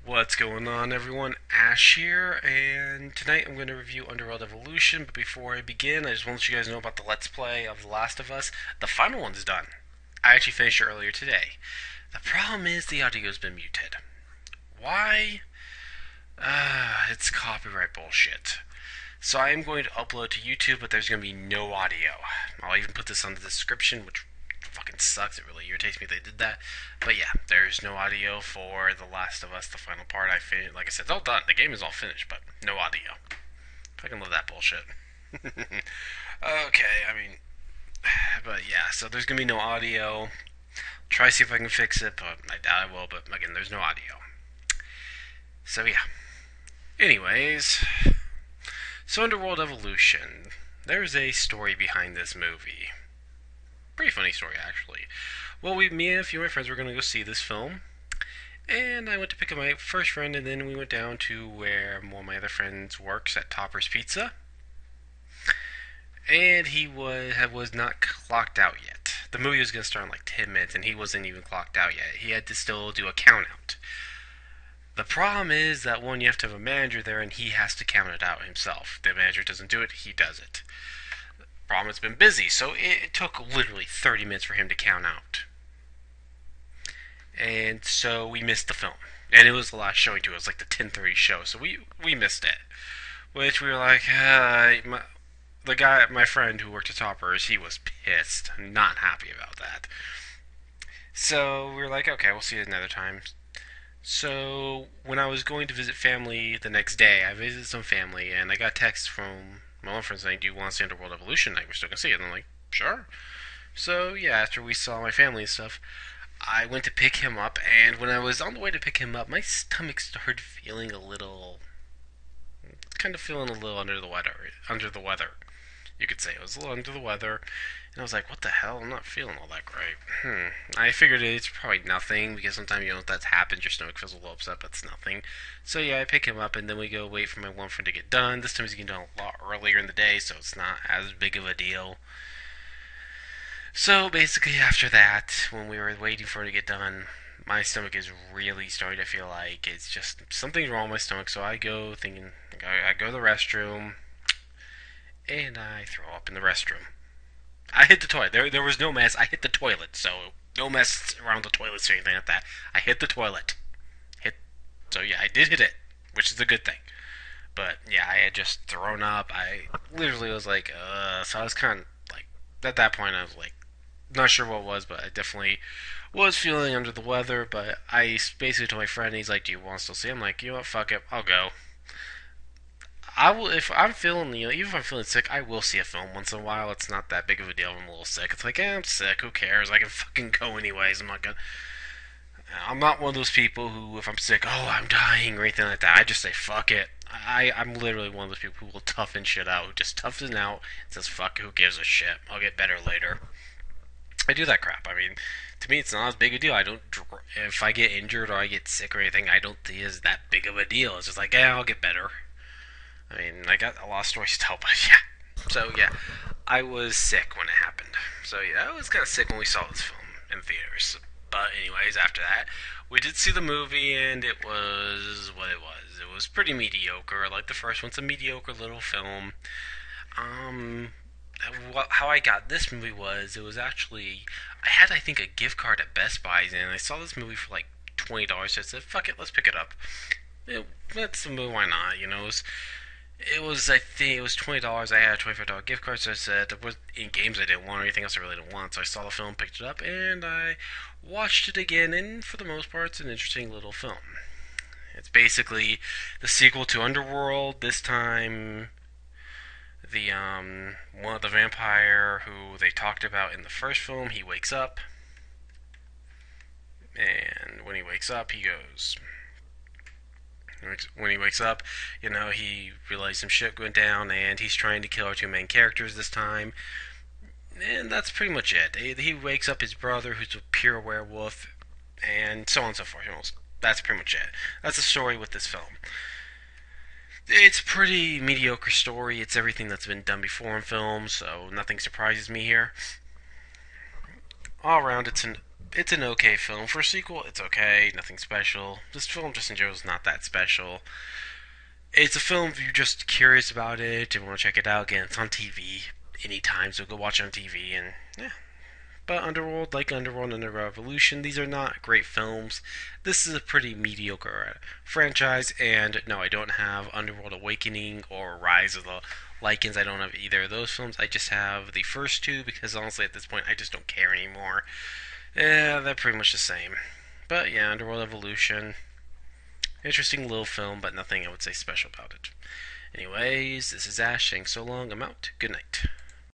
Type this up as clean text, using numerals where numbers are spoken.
What's going on, everyone? Ash here, and tonight I'm going to review Underworld Evolution. But before I begin, I just want to let you guys know about the Let's Play of The Last of Us. The final one's done. I actually finished it earlier today. The problem is the audio's been muted. Why? It's copyright bullshit. So I am going to upload to YouTube, but there's going to be no audio. I'll even put this on the description, which fucking sucks. It really irritates me they did that. But yeah, there's no audio for The Last of Us, the final part. I finished. Like I said, it's all done. The game is all finished, but no audio. Fucking love that bullshit. Okay, but yeah, so there's going to be no audio. Try to see if I can fix it, but I doubt I will. But again, there's no audio. So yeah. Anyways, so Underworld Evolution. There's a story behind this movie. Pretty funny story, actually. Well, me and a few of my friends were going to go see this film. And I went to pick up my first friend, and then we went down to where one of my other friends works at Topper's Pizza. And he was not clocked out yet. The movie was going to start in like 10 minutes, and he wasn't even clocked out yet. He had to still do a count out. The problem is that one, you have to have a manager there, and he has to count it out himself. The manager doesn't do it, he does it. Problem, it's been busy, so it took literally 30 minutes for him to count out. And so we missed the film. And it was the last showing too. It was like the 10:30 show, so we missed it. Which we were like, my friend who worked at Toppers, he was pissed, not happy about that. So we were like, okay, we'll see it another time. So when I was going to visit family the next day, I visited some family, and I got a text from my one friend saying, "Do you want to see Underworld Evolution night? We're still gonna see it." And I'm like, "Sure." So yeah, after we saw my family and stuff, I went to pick him up, and when I was on the way to pick him up, my stomach started feeling a little, kind of feeling a little under the weather. Under the weather, you could say. It was a little under the weather, and I was like, "What the hell? I'm not feeling all that great." I figured it's probably nothing because sometimes that happens. Your stomach feels a little upset, but it's nothing. So yeah, I pick him up, and then we go wait for my one friend to get done. This time he's getting done a lot earlier in the day, so it's not as big of a deal. So basically, after that, when we were waiting for it to get done, my stomach is really starting to feel like it's just something's wrong with my stomach. So I go thinking, I go to the restroom, and I throw up in the restroom. I hit the toilet. There was no mess. I hit the toilet, so no mess around the toilets or anything like that. I hit the toilet. So yeah, I did hit it, which is a good thing. But yeah, I had just thrown up. I literally was like, so I was kind of like, at that point, I was like, not sure what it was, but I definitely was feeling under the weather. But I basically told my friend, he's like, "Do you want to still see?" I'm like, "You know what? Fuck it, I'll go." I will if I'm feeling, even if I'm feeling sick, I will see a film once in a while. It's not that big of a deal. I'm a little sick. It's like, I'm sick. Who cares? I can fucking go anyways. I'm not one of those people who, if I'm sick, oh, I'm dying or anything like that. I just say fuck it. I'm literally one of those people who will toughen shit out. Who just toughs it out and says fuck. Who gives a shit? I'll get better later. I do that crap. I mean, to me, it's not as big a deal. I don't. If I get injured or I get sick or anything, I don't think it's that big of a deal. It's just like, yeah, I'll get better. I mean, I got a lot of stories to tell, but yeah. So yeah, I was sick when it happened. So yeah, I was kind of sick when we saw this film in theaters. But anyways, after that, we did see the movie, and it was what it was. It was pretty mediocre. Like the first one, it's a mediocre little film. Um, how I got this movie was it was actually I had I think a gift card at Best Buy's, and I saw this movie for like $20. So I said, "Fuck it, let's pick it up." That's the movie. Why not? It was I think it was $20. I had a $25 gift card, so I said there was in games I didn't want or anything else I really didn't want. So I saw the film, picked it up, and I watched it again. And for the most part, it's an interesting little film. It's basically the sequel to Underworld. This time, the one of the vampire who they talked about in the first film, he wakes up, and when he wakes up, he goes. When he wakes up, he realizes some shit went down, and he's trying to kill our two main characters this time. And that's pretty much it. He wakes up his brother, who's a pure werewolf, and so on and so forth. That's pretty much it. That's the story with this film. It's a pretty mediocre story. It's everything that's been done before in film, so nothing surprises me here. All around, it's an It's an okay film. For a sequel, it's okay. Nothing special. This film, just in general, is not that special. It's a film if you're just curious about it and want to check it out. Again, it's on TV anytime, so go watch it on TV. And yeah, but Underworld, like Underworld and Underworld Revolution, these are not great films. This is a pretty mediocre franchise, and no, I don't have Underworld Awakening or Rise of the Lycans. I don't have either of those films. I just have the first two because honestly, at this point, I just don't care anymore. Yeah, they're pretty much the same. But yeah, Underworld Evolution, interesting little film, but nothing I would say special about it. Anyways, this is Ash saying so long. I'm out. Good night.